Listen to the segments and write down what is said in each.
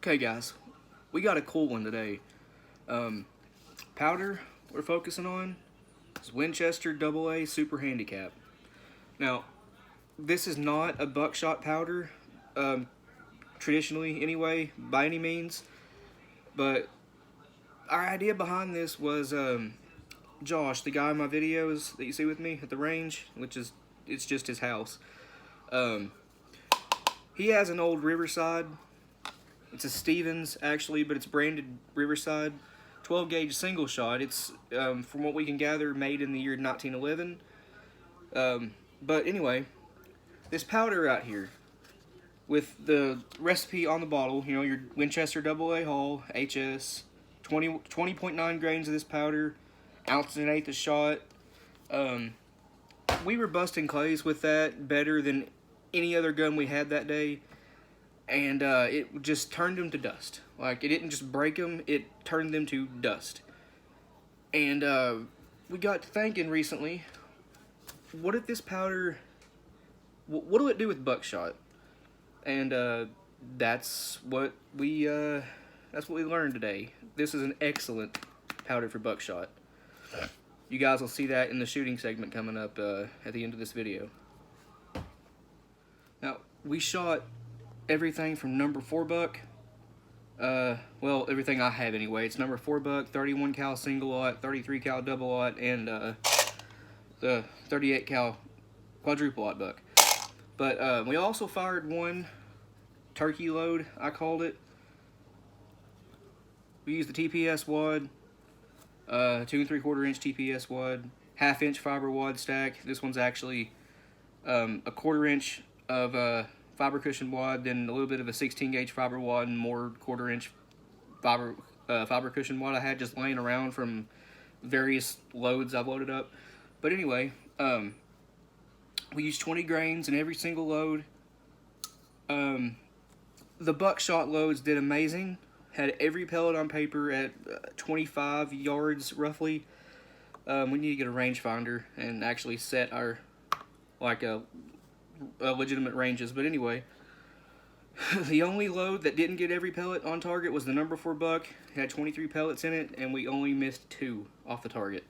Okay, guys, we got a cool one today. Powder we're focusing on is Winchester AA Super Handicap. Now, this is not a buckshot powder, traditionally anyway, by any means, but our idea behind this was Josh, the guy in my videos that you see with me at the range, it's just his house. He has an old Riverside. It's a Stevens, actually, but it's branded Riverside 12 gauge single shot. It's, from what we can gather, made in the year 1911. But anyway, this powder out here, with the recipe on the bottle, you know, your Winchester AA Hull, HS, 20.9 grains of this powder, ounce and an eighth a shot. We were busting clays with that better than any other gun we had that day. And it just turned them to dust. Like, it didn't just break them, it turned them to dust. And we got to thinking recently, what if this powder, what'll it do with buckshot? And that's what we learned today. This is an excellent powder for buckshot. You guys will see that in the shooting segment coming up at the end of this video. Now, we shot everything from number 4 buck, well, everything I have anyway. It's number 4 buck, 31 cal single aught, 33 cal double aught, and the 38 cal quadruple aught buck. But we also fired one turkey load, I called it. We used the TPS wad, 2 3/4 inch TPS wad, 1/2 inch fiber wad stack. This one's actually a 1/4 inch of fiber cushion wad, then a little bit of a 16 gauge fiber wad, and more 1/4 inch fiber cushion wad I had just laying around from various loads I've loaded up. But anyway, we used 20 grains in every single load. The buckshot loads did amazing. Had every pellet on paper at 25 yards roughly. We need to get a rangefinder and actually set our legitimate ranges. But anyway, the only load that didn't get every pellet on target was the number 4 buck. It had 23 pellets in it, and we only missed 2 off the target.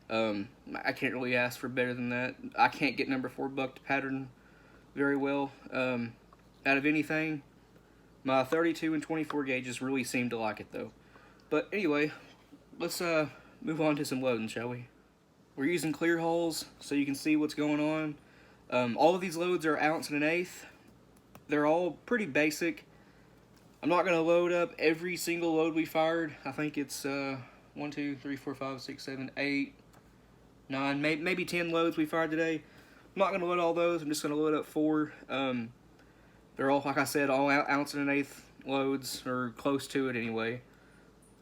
I can't really ask for better than that. I can't get number 4 buck to pattern very well. Out of anything, my 32 and 24 gauges really seem to like it though. But anyway, let's move on to some loading, shall we? We're using clear holes so you can see what's going on. All of these loads are ounce and an eighth. They're all pretty basic. I'm not going to load up every single load we fired. I think it's 1, 2, 3, 4, 5, 6, 7, 8, 9, maybe 10 loads we fired today. I'm not going to load all those. I'm just going to load up 4. They're all, like I said, all ounce and an eighth loads, or close to it anyway.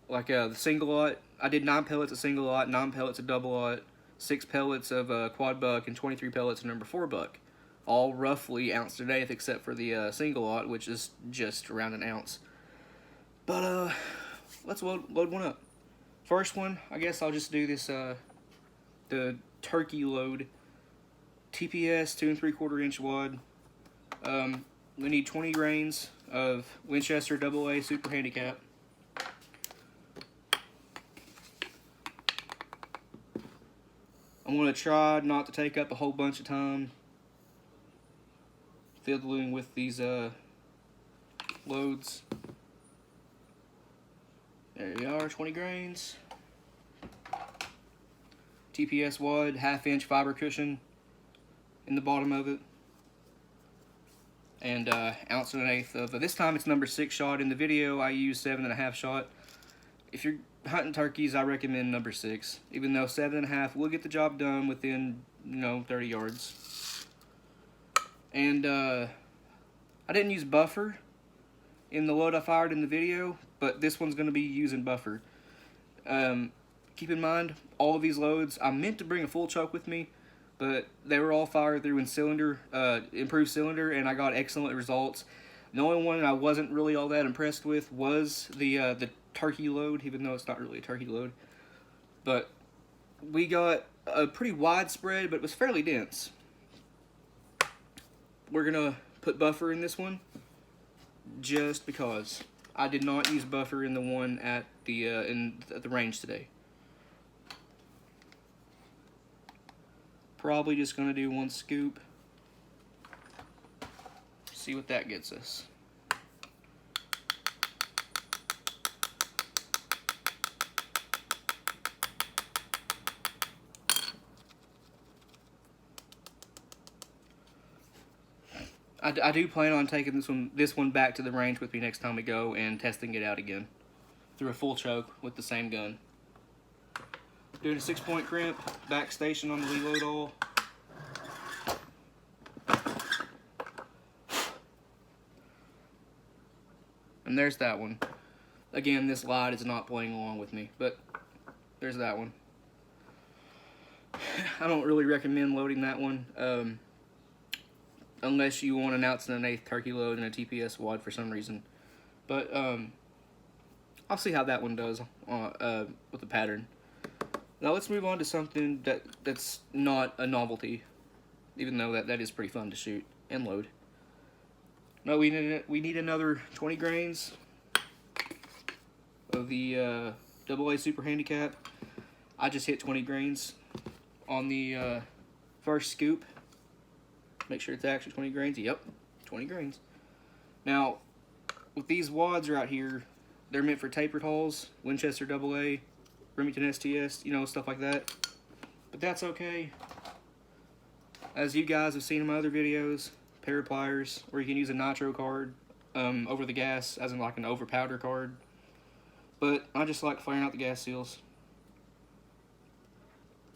Like the single aught, I did 9 pellets of single aught, 9 pellets of double aught, 6 pellets of quad buck, and 23 pellets of number 4 buck. All roughly ounce to an eighth, except for the single aught, which is just around an ounce. But let's load one up. First one, I guess I'll just do this, the turkey load. TPS 2 3/4 inch wad. We need 20 grains of Winchester AA Super Handicap. I'm going to try not to take up a whole bunch of time fiddling with these loads. There you are, 20 grains. TPS wad, 1/2 inch fiber cushion in the bottom of it. And ounce and an eighth of, this time it's number 6 shot. In the video I used 7.5 shot. If you're hunting turkeys, I recommend number 6, even though 7.5 will get the job done within, 30 yards. And I didn't use buffer in the load I fired in the video, but this one's going to be using buffer. Keep in mind, all of these loads, I meant to bring a full choke with me, but they were all fired through in cylinder, improved cylinder, and I got excellent results. The only one I wasn't really all that impressed with was the turkey load, even though it's not really a turkey load. But we got a pretty widespread, but it was fairly dense. We're gonna put buffer in this one, just because. I did not use buffer in the one at the at the range today. Probably just gonna do 1 scoop. See what that gets us. I do plan on taking this one back to the range with me next time we go and testing it out again through a full choke with the same gun. Doing a 6-point crimp, back station on the reload all. And there's that one. Again, this light is not playing along with me, but there's that one. I don't really recommend loading that one. Unless you want an 1 1/8 turkey load and a TPS wad for some reason. But I'll see how that one does with the pattern. Now let's move on to something that's not a novelty, even though that is pretty fun to shoot and load. No, we need another 20 grains of the AA Super Handicap. I just hit 20 grains on the first scoop. Make sure it's actually 20 grains. Yep, 20 grains. Now, with these wads right here, they're meant for tapered hulls, Winchester AA, Remington STS, you know, stuff like that. But that's okay. As you guys have seen in my other videos, pair of pliers, or you can use a nitro card over the gas, as in like an over powder card. But I just like firing out the gas seals.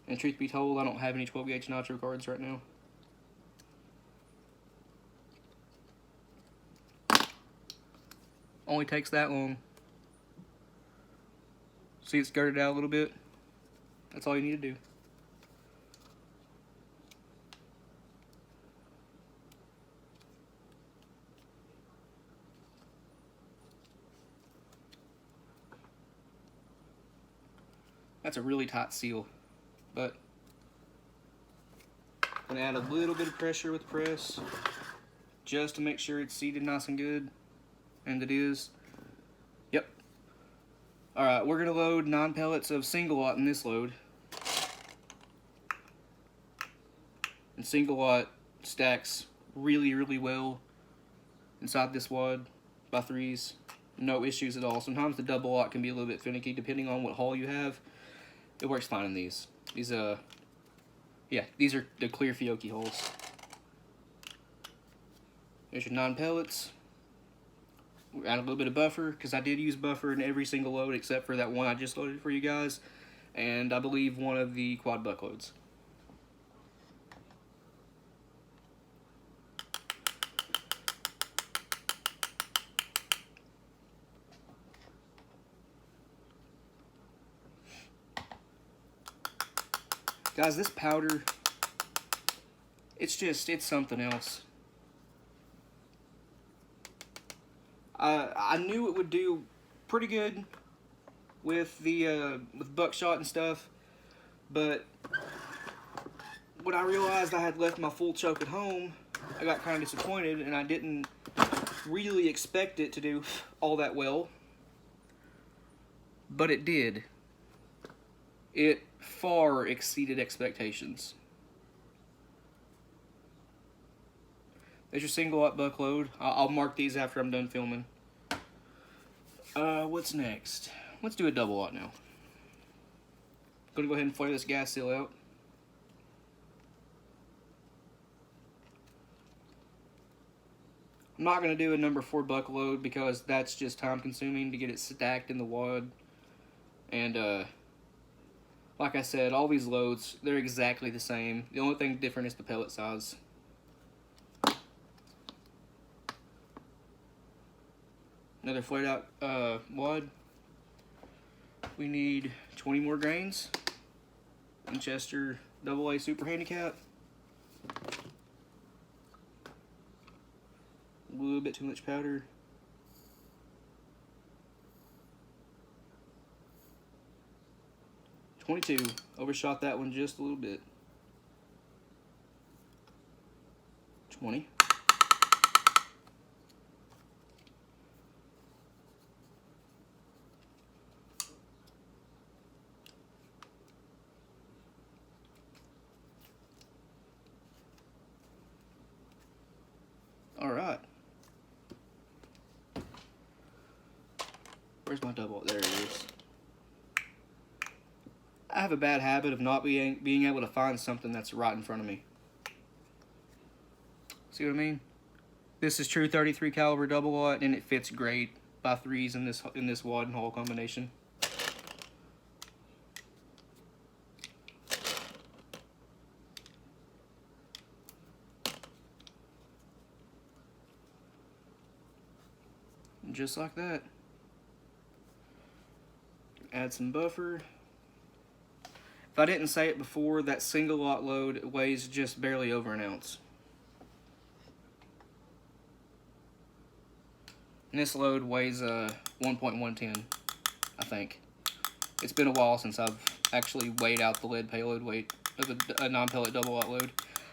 And truth be told, I don't have any 12 gauge nitro cards right now. Only takes that long. See it skirted out a little bit? That's all you need to do. That's a really tight seal, but I'm gonna add a little bit of pressure with the press just to make sure it's seated nice and good. And it is. Yep. Alright, we're going to load 9 pellets of single lot in this load. And single lot stacks really, really well inside this wad by 3s. No issues at all. Sometimes the double lot can be a little bit finicky depending on what hull you have. It works fine in these. These are the clear Fiocchi hulls. There's your 9 pellets. Add a little bit of buffer, because I did use buffer in every single load except for that one I just loaded for you guys, and I believe one of the quad buck loads. Guys, this powder, it's something else. I knew it would do pretty good with the with buckshot and stuff, but when I realized I had left my full choke at home, I got kind of disappointed, and I didn't really expect it to do all that well, but it did. It far exceeded expectations. There's your single lot buck load. I'll mark these after I'm done filming. What's next? Let's do a double lot now. Gonna go ahead and flare this gas seal out. I'm not gonna do a number 4 buck load because that's just time consuming to get it stacked in the wad. And like I said, all these loads, they're exactly the same. The only thing different is the pellet size. Another flared out wad. We need 20 more grains. Winchester AA Super Handicap. A little bit too much powder. .22. Overshot that one just a little bit. 20. Alright. Where's my double? There it is. I have a bad habit of not being able to find something that's right in front of me. See what I mean? This is true 33 caliber double aught, and it fits great by threes in this wad and hole combination. And just like that. Add some buffer. If I didn't say it before, that single aught load weighs just barely over an ounce. And this load weighs 1.110, I think. It's been a while since I've actually weighed out the lead payload weight of a non-pellet double aught load.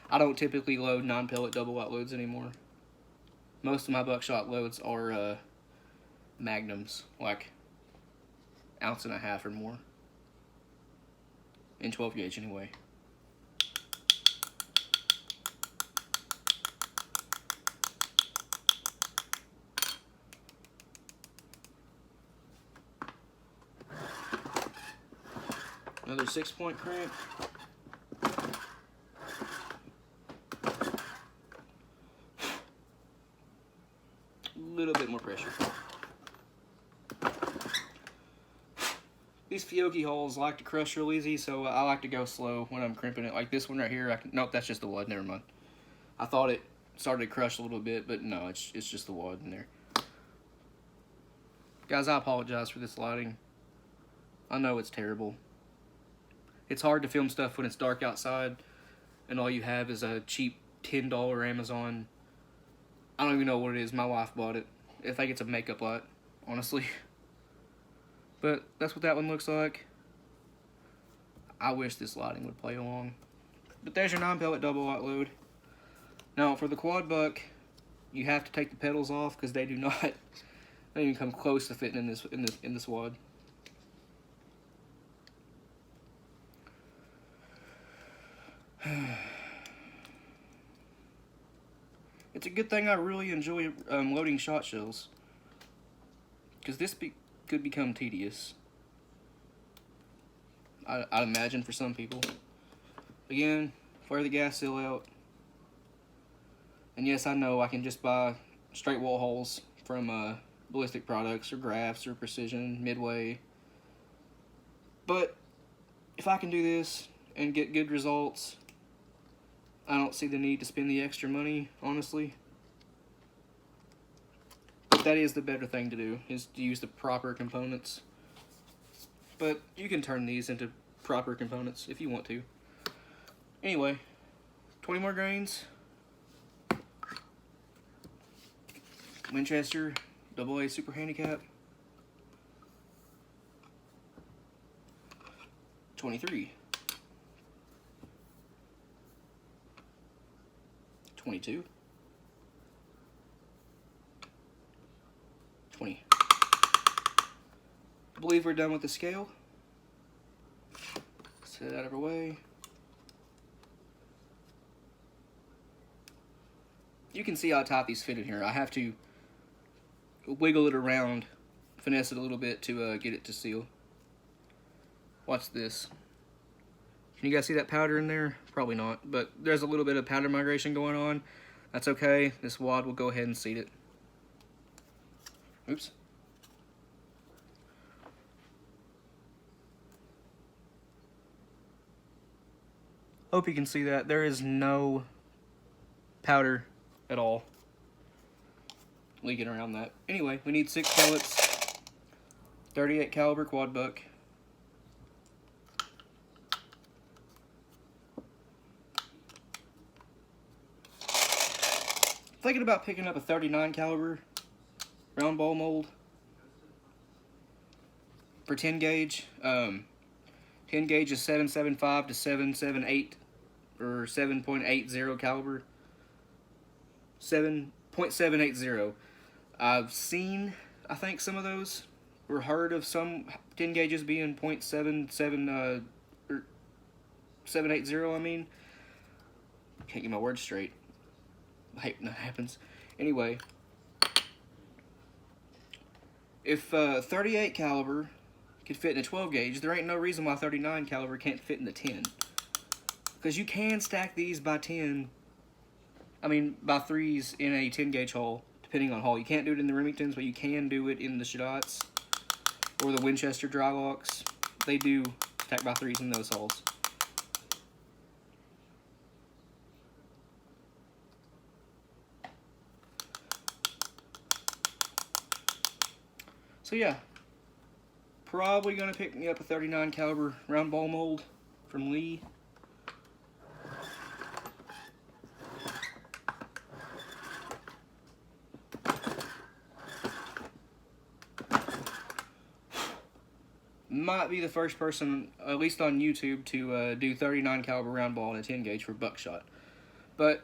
I don't typically load non-pellet double aught loads anymore. Most of my Buckshot loads are magnums, like 1.5 ounces or more. In 12 gauge anyway. Another 6-point crank. A little bit more pressure. These Fiocchi holes like to crush real easy, so I like to go slow when I'm crimping it. Like this one right here, nope, that's just the wad, never mind. I thought it started to crush a little bit, but no, it's just the wad in there. Guys, I apologize for this lighting. I know it's terrible. It's hard to film stuff when it's dark outside, and all you have is a cheap $10 Amazon. I don't even know what it is, my wife bought it. I think it's a makeup light, honestly. But that's what that one looks like. I wish this lighting would play along. But there's your non-pellet double aught load. Now for the quad buck, you have to take the pedals off because they do not they don't even come close to fitting in this wad. It's a good thing I really enjoy loading shot shells, because this could become tedious. I'd imagine for some people. Again, flare the gas seal out. And yes, I know I can just buy straight wall holes from Ballistic Products or Grafts or Precision, Midway. But if I can do this and get good results, I don't see the need to spend the extra money, honestly. But that is the better thing to do, is to use the proper components. But you can turn these into proper components if you want to. Anyway, 20 more grains. Winchester AA Super Handicap. 23. 22. 20. I believe we're done with the scale. Set it out of our way. You can see how tight these fit in here. I have to wiggle it around, finesse it a little bit to get it to seal. Watch this. Can you guys see that powder in there? Probably not, but there's a little bit of powder migration going on. That's okay. This wad will go ahead and seat it. Oops. Hope you can see that. There is no powder at all leaking around that. Anyway, we need 6 pellets, 38 caliber quad buck. Thinking about picking up a 39 caliber round ball mold for 10 gauge. 10 gauge is 7.75 to 7.78 or 7.80 caliber. 7.780. I've seen, I think, some of those, or heard of some 10 gauges being 0.77 or 780. I mean, can't get my words straight. I hate when that happens. Anyway, if 38 caliber could fit in a 12 gauge, there ain't no reason why 39 caliber can't fit in the 10. Because you can stack these by 10, by 3s in a 10 gauge hole, depending on hole. You can't do it in the Remingtons, but you can do it in the Shadats or the Winchester dry locks. They do stack by 3s in those holes. So yeah, probably gonna pick me up a 39 caliber round ball mold from Lee. Might be the first person, at least on YouTube, to do 39 caliber round ball in a 10 gauge for Buckshot. But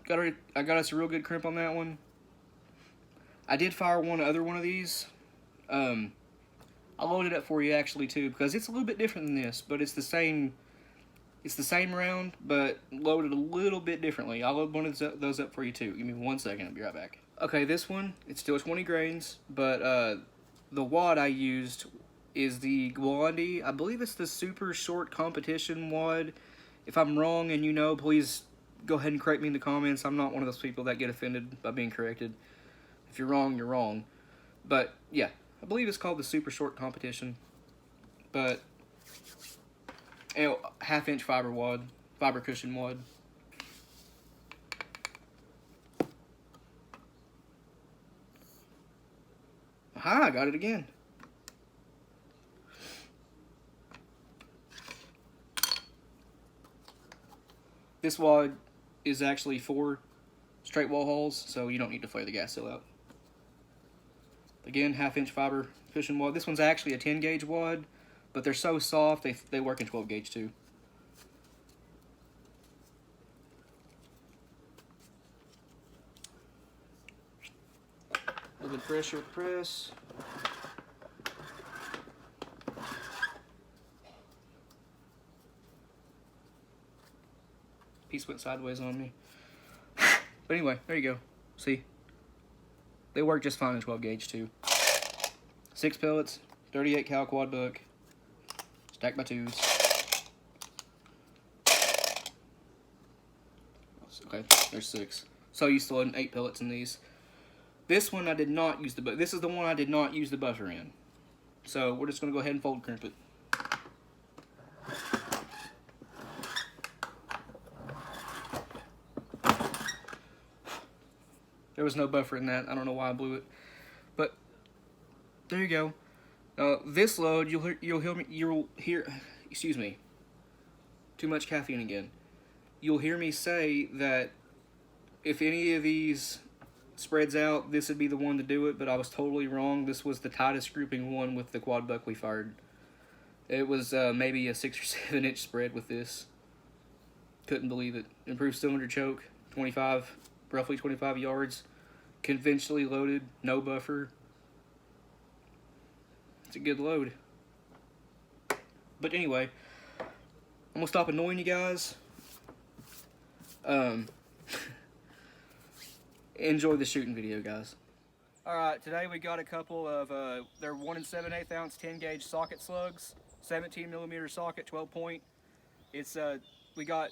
I got us a real good crimp on that one. I did fire one of these. I'll load it up for you actually too, because it's a little bit different than this, but it's the same round, but loaded a little bit differently. I'll load one of those up for you too. Give me 1 second, I'll be right back. Okay, this one, it's still 20 grains, but the wad I used is the Glondie. I believe it's the super short competition wad. If I'm wrong and you know, please go ahead and correct me in the comments. I'm not one of those people that get offended by being corrected. If you're wrong, you're wrong. But yeah, I believe it's called the super short competition. But half-inch fiber cushion wad. Aha, I got it again. This wad is actually 4 straight wall holes, so you don't need to flare the gas seal out. Again, half-inch fiber cushion wad. This one's actually a 10 gauge wad, but they're so soft they work in 12 gauge too. A little bit of pressure with the press. Piece went sideways on me. But anyway, there you go. See? They work just fine in 12 gauge too. 6 pellets, 38 cal quad buck, stacked by 2s. Okay, there's 6. So you still had 8 pellets in these. This one I did not use this is the one I did not use the buffer in. So we're just gonna go ahead and fold crimp it. There was no buffer in that. I don't know why I blew it, but there you go. This load, you'll hear. Excuse me. Too much caffeine again. You'll hear me say that if any of these spreads out, this would be the one to do it, but I was totally wrong. This was the tightest grouping one with the quad buck we fired. It was maybe a 6 or 7 inch spread with this. Couldn't believe it. Improved cylinder choke, roughly 25 yards. Conventionally loaded, no buffer. It's a good load. But anyway, I'm gonna stop annoying you guys. Enjoy the shooting video, guys. Alright, today we got a couple of, they're 1 7/8 ounce 10 gauge socket slugs, 17 millimeter socket, 12 point. It's, we got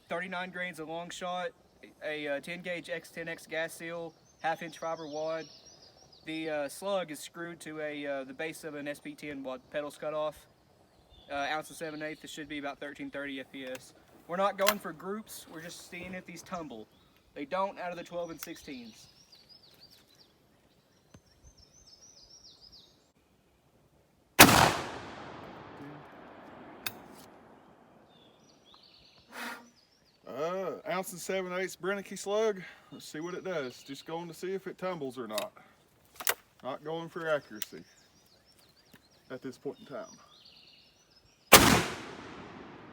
39 grains of long shot, a 10 gauge X10X gas seal, half-inch fiber wad. The slug is screwed to the base of an SP10 wad, pedals cut off. Ounce of 7/8, this should be about 1330 FPS. We're not going for groups, we're just seeing if these tumble. They don't out of the 12 and 16s. Ounce and 7/8 Brennicky slug. Let's see what it does. Just going to see if it tumbles or not. Not going for accuracy at this point in time.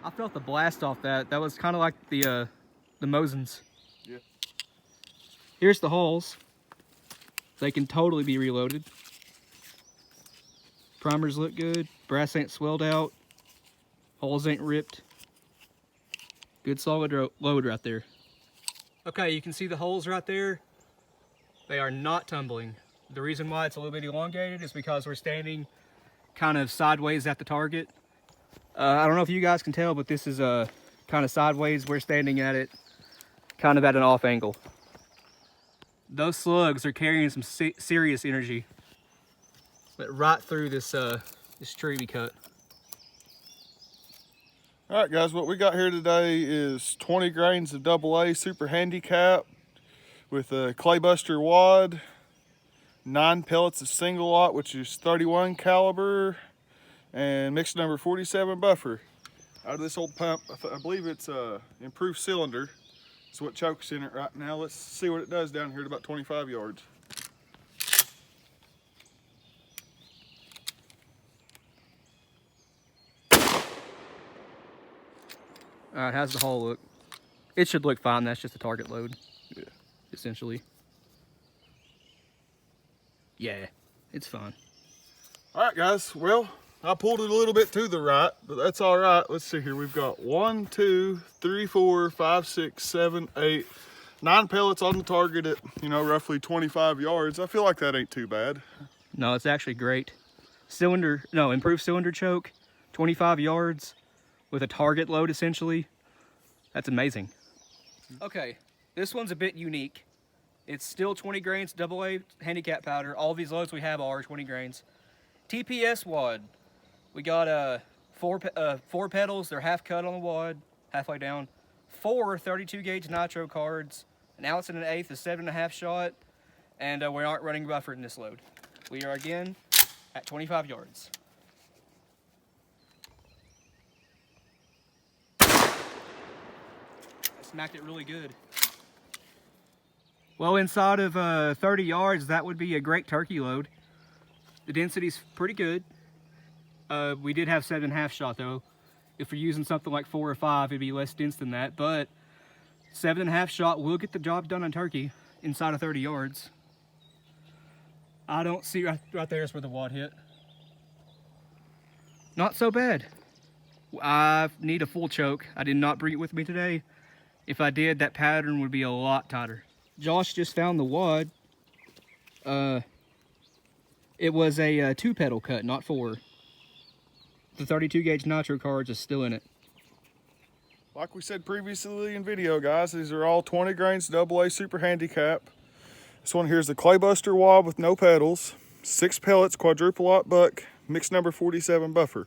I felt the blast off that. That was kind of like the Mosins. Yeah. Here's the holes. They can totally be reloaded. Primers look good. Brass ain't swelled out. Holes ain't ripped. Good solid load right there. Okay, you can see the holes right there. They are not tumbling. The reason why it's a little bit elongated is because we're standing kind of sideways at the target. I don't know if you guys can tell, but this is kind of sideways. We're standing at it kind of at an off angle. Those slugs are carrying some serious energy. Went right through this this tree we cut. All right, guys, what we got here today is 20 grains of AA Super Handicap with a Claybuster wad, 9 pellets of single lot, which is 31 caliber, and mix number 47 buffer. Out of this old pump, I believe it's a improved cylinder. That's what chokes in it right now. Let's see what it does down here at about 25 yards. All right, how's the hole look? It should look fine. That's just a target load. Yeah. Essentially. Yeah, it's fine. All right, guys. Well, I pulled it a little bit to the right, but that's all right. Let's see here. We've got 1, 2, 3, 4, 5, 6, 7, 8, 9 pellets on the target at, you know, roughly 25 yards. I feel like that ain't too bad. No, it's actually great. Improved cylinder choke, 25 yards with a target load essentially. That's amazing. Okay, this one's a bit unique. It's still 20 grains AA handicap powder. All these loads we have are 20 grains. TPS wad. We got four pedals. They're half cut on the wad, halfway down. 4 32 gauge nitro cards, an ounce and an eighth, a 7.5 shot, and we aren't running buffer in this load. We are again at 25 yards. Smacked it really good. Well, inside of 30 yards, that would be a great turkey load. The density's pretty good. We did have 7.5 shot though. If we're using something like 4 or 5, it'd be less dense than that, but 7.5 shot will get the job done on turkey inside of 30 yards. I don't see right there is where the wad hit. Not so bad. I need a full choke. I did not bring it with me today. If I did, that pattern would be a lot tighter. Josh just found the wad. It was a 2 pedal cut, not 4. The 32 gauge nitro cards is still in it. Like we said previously in video, guys, these are all 20 grains AA Super Handicap. This one here is the Claybuster wad with no pedals, 6 pellets, quadruple lot buck, mix number 47 buffer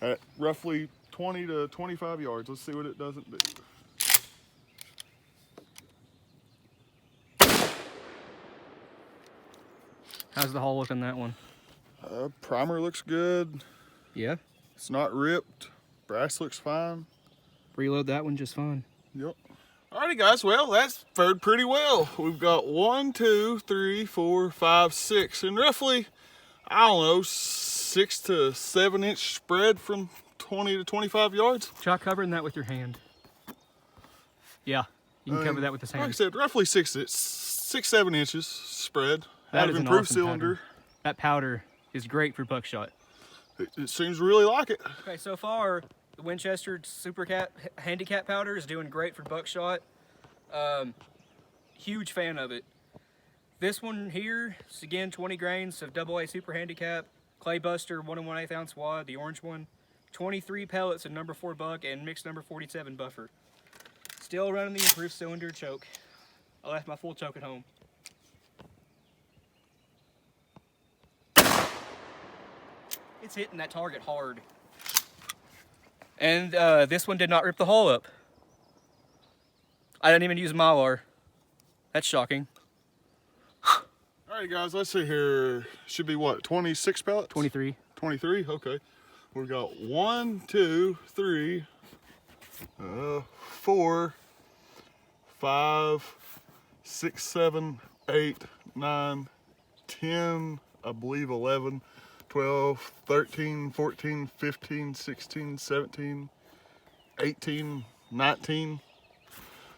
at roughly 20 to 25 yards. Let's see what it doesn't do. How's the hole look on that one? Primer looks good. Yeah? It's not ripped. Brass looks fine. Reload that one just fine. Yep. Alrighty, guys. Well, that's fared pretty well. We've got 1, 2, 3, 4, 5, 6, and roughly, I don't know, 6 to 7 inch spread from 20 to 25 yards. Try covering that with your hand. Yeah, you can cover that with the hand. Like I said, roughly 6, 7 inches spread. That out is of an improved awesome cylinder. powder. That powder is great for buckshot. It seems really like it. Okay, so far, the Winchester Handicap powder is doing great for buckshot. Huge fan of it. This one here is again 20 grains of AA Super Handicap, Claybuster 1 1/8 ounce wad, the orange one, 23 pellets of number 4 buck and mix number 47 buffer. Still running the improved cylinder choke. I left my full choke at home. It's hitting that target hard. And this one did not rip the hole up. I didn't even use Mylar. That's shocking. Alright, guys, let's see here. Should be what, 26 pellets? 23. 23? Okay. We've got 1, 2, 3, 4, 5, 6, 7, 8, 9, 10, I believe 11, 12, 13, 14, 15, 16, 17, 18, 19,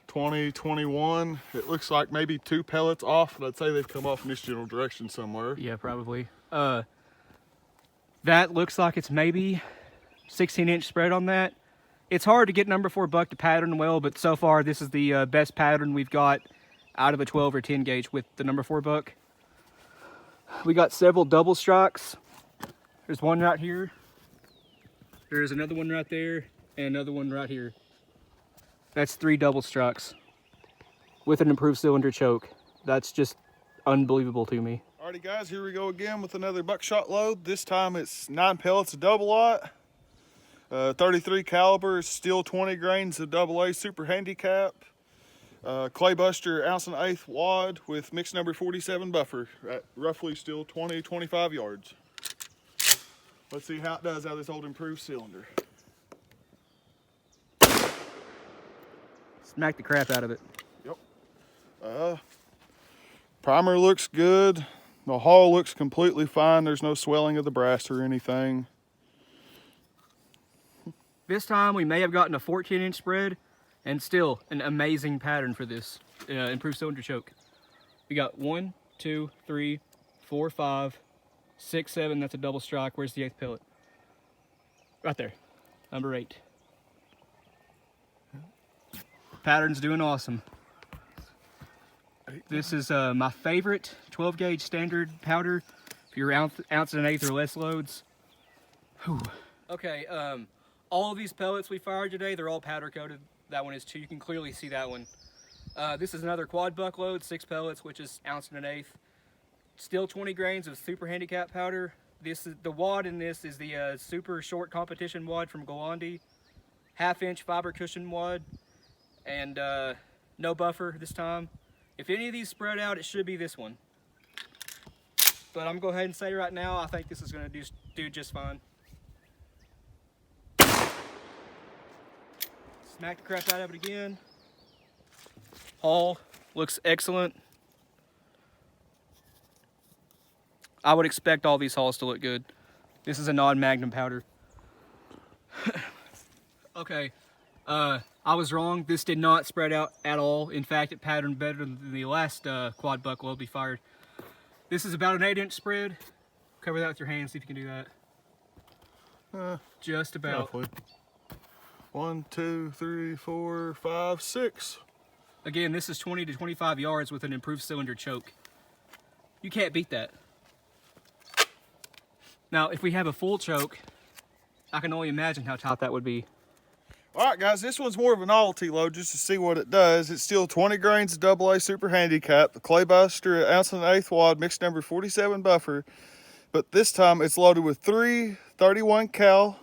20, 21. It looks like maybe 2 pellets off, but I'd say they've come off in this general direction somewhere. Yeah, probably. That looks like it's maybe 16-inch spread on that. It's hard to get number 4 buck to pattern well, but so far this is the best pattern we've got out of a 12 or 10 gauge with the number 4 buck. We got several double strikes. There's one right here. There's another one right there, and another one right here. That's 3 double strikes with an improved cylinder choke. That's just unbelievable to me. Alrighty guys, here we go again with another buckshot load. This time it's 9 pellets of double aught, 33 caliber, steel 20 grains of AA super handicap, Claybuster 1/8 wad with mix number 47 buffer at roughly still 20-25 yards. Let's see how it does out of this old improved cylinder. Smack the crap out of it. Yep. Primer looks good. The hull looks completely fine. There's no swelling of the brass or anything. This time we may have gotten a 14-inch spread, and still an amazing pattern for this improved cylinder choke. We got 1, 2, 3, 4, 5, 6, 7. That's a double strike. Where's the 8th pellet? Right there, number 8. Pattern's doing awesome. This is my favorite 12 gauge standard powder for your ounce and 1/8 or less loads. Whew. Okay, all of these pellets we fired today, they're all powder coated. That one is too. You can clearly see that one. This is another quad buck load, 6 pellets, which is 1 1/8 ounce. Still 20 grains of super handicap powder. This is the wad in this is the super short competition wad from Galandi, 1/2-inch fiber cushion wad, and no buffer this time. If any of these spread out, it should be this one. But I'm gonna go ahead and say right now, I think this is gonna do just fine. Smack the crap out of it again. Hull looks excellent. I would expect all these hulls to look good. This is a non-magnum powder. Okay, I was wrong. This did not spread out at all. In fact, it patterned better than the last quad buck load we fired. This is about an 8-inch spread. Cover that with your hand, see if you can do that. Just about. Roughly. 1, 2, 3, 4, 5, 6. Again, this is 20 to 25 yards with an improved cylinder choke. You can't beat that. Now, if we have a full choke, I can only imagine how tight that would be. All right, guys, this one's more of a novelty load just to see what it does. It's still 20 grains of AA super handicap, the Claybuster 1/8 wad, mix number 47 buffer. But this time it's loaded with 3 31 cal,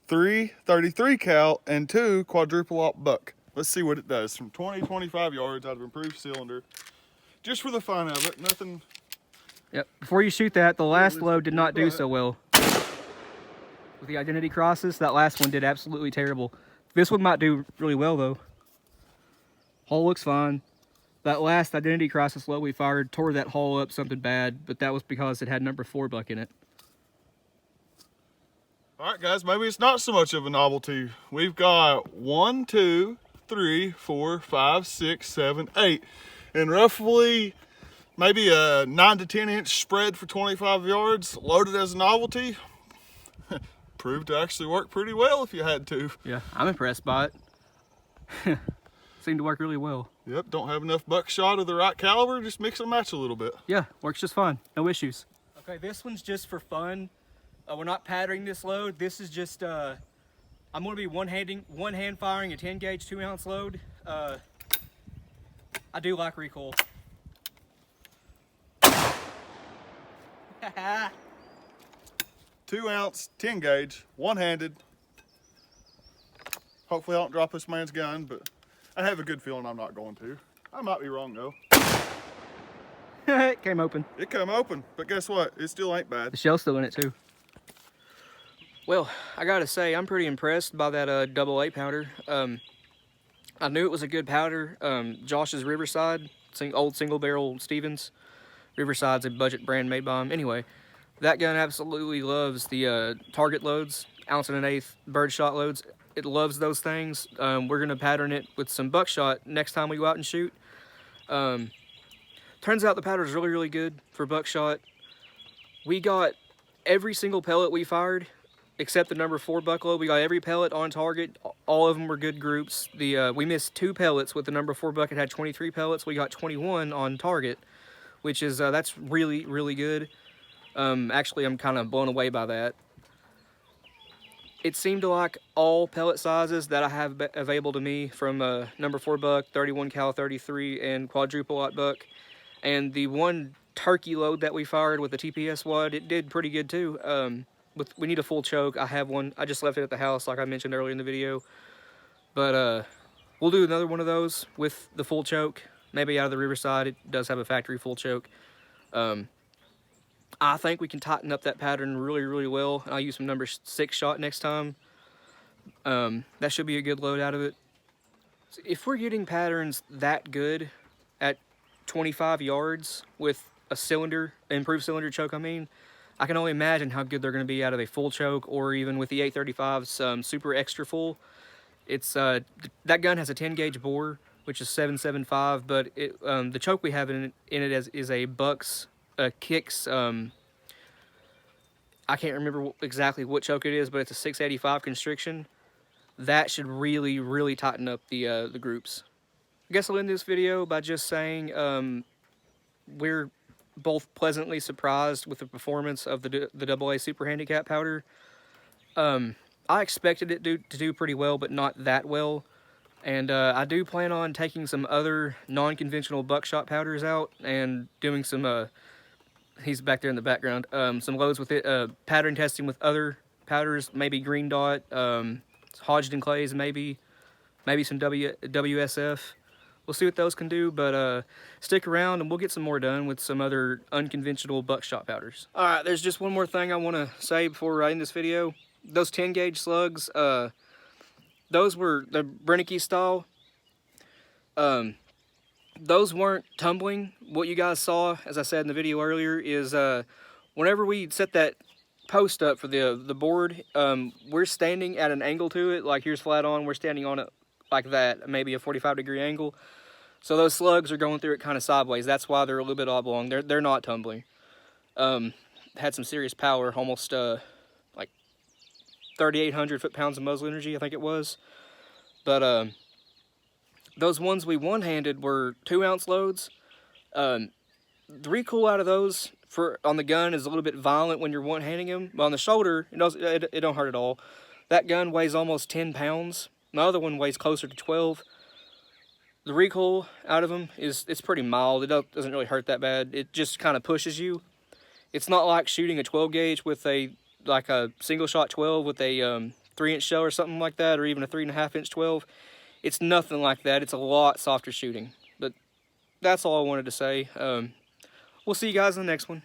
3 33 cal, and 2 quadruple aught buck. Let's see what it does from 20-25 yards out of improved cylinder. Just for the fun of it, nothing. Yep. Before you shoot that, the last load did not do so well. With the identity crosses, that last one did absolutely terrible. This one might do really well though. Hull looks fine. That last identity crosses load we fired tore that hull up something bad, but that was because it had number 4 buck in it. All right, guys, maybe it's not so much of a novelty. We've got 1, 2, 3, 4, 5, 6, 7, 8, and roughly maybe a 9 to 10 inch spread for 25 yards, loaded as a novelty. Proved to actually work pretty well if you had to. Yeah, I'm impressed by it. Seemed to work really well. Yep, don't have enough buckshot of the right caliber, just mix and match a little bit. Yeah, works just fine, no issues. Okay, this one's just for fun. We're not patterning this load. This is just, I'm gonna be one hand firing a 10 gauge 2-ounce load. I do like recoil. 2-ounce, 10 gauge, one-handed. Hopefully I don't drop this man's gun, but I have a good feeling I'm not going to. I might be wrong though. It came open. It come open, but guess what? It still ain't bad. The shell's still in it too. Well, I gotta say, I'm pretty impressed by that AA powder. I knew it was a good powder. Josh's Riverside, old single barrel Stevens. Riverside's a budget brand made by him. Anyway, that gun absolutely loves the target loads, 1 1/8 ounce birdshot loads. It loves those things. We're gonna pattern it with some buckshot next time we go out and shoot. Turns out the powder is really good for buckshot. We got every single pellet we fired except the number 4 buck load. We got every pellet on target. All of them were good groups. We missed 2 pellets with the number 4 buck. It had 23 pellets. We got 21 on target, which is that's really, really good. Actually, I'm kind of blown away by that. It seemed to like all pellet sizes that I have available to me, from number 4 buck, 31 cal 33, and quadruple aught buck. And the one turkey load that we fired with the TPS wad, it did pretty good too. We need a full choke. I have one. I just left it at the house, like I mentioned earlier in the video. But we'll do another one of those with the full choke. Maybe out of the Riverside. It does have a factory full choke. I think we can tighten up that pattern really, really well. I'll use some number 6 shot next time. That should be a good load out of it. So if we're getting patterns that good at 25 yards with a cylinder, improved cylinder choke, I can only imagine how good they're going to be out of a full choke, or even with the 835's super extra full. It's that gun has a 10 gauge bore, which is 775, but the choke we have in it is a Buck's Kicks. I can't remember exactly what choke it is, but it's a 685 constriction. That should really, really tighten up the groups. I guess I'll end this video by just saying we're both pleasantly surprised with the performance of the AA Super Handicap powder. I expected it to do pretty well, but not that well. And I do plan on taking some other non-conventional Buckshot powders out and doing some, he's back there in the background, some loads with it, pattern testing with other powders, maybe Green Dot, Hodgdon Clays, maybe some WSF. We'll see what those can do, but stick around and we'll get some more done with some other unconventional Buckshot powders. All right, there's just one more thing I want to say before I end this video. Those 10 gauge slugs, those were the Brennicky style. Those weren't tumbling. What you guys saw, as I said in the video earlier, is whenever we set that post up for the board, we're standing at an angle to it. Like here's flat on, we're standing on it like that, maybe a 45-degree angle. So those slugs are going through it kind of sideways. That's why they're a little bit oblong. They're not tumbling. Had some serious power, almost like 3,800 foot-pounds of muzzle energy, I think it was. But those ones we one-handed were 2-ounce loads. The recoil out of those on the gun is a little bit violent when you're one-handing them. But on the shoulder, it don't hurt at all. That gun weighs almost 10 pounds. My other one weighs closer to 12. The recoil out of them it's pretty mild. It doesn't really hurt that bad. It just kind of pushes you. It's not like shooting a 12 gauge with a single shot 12 with a 3-inch shell or something like that, or even a 3.5-inch 12. It's nothing like that. It's a lot softer shooting. But that's all I wanted to say. We'll see you guys in the next one.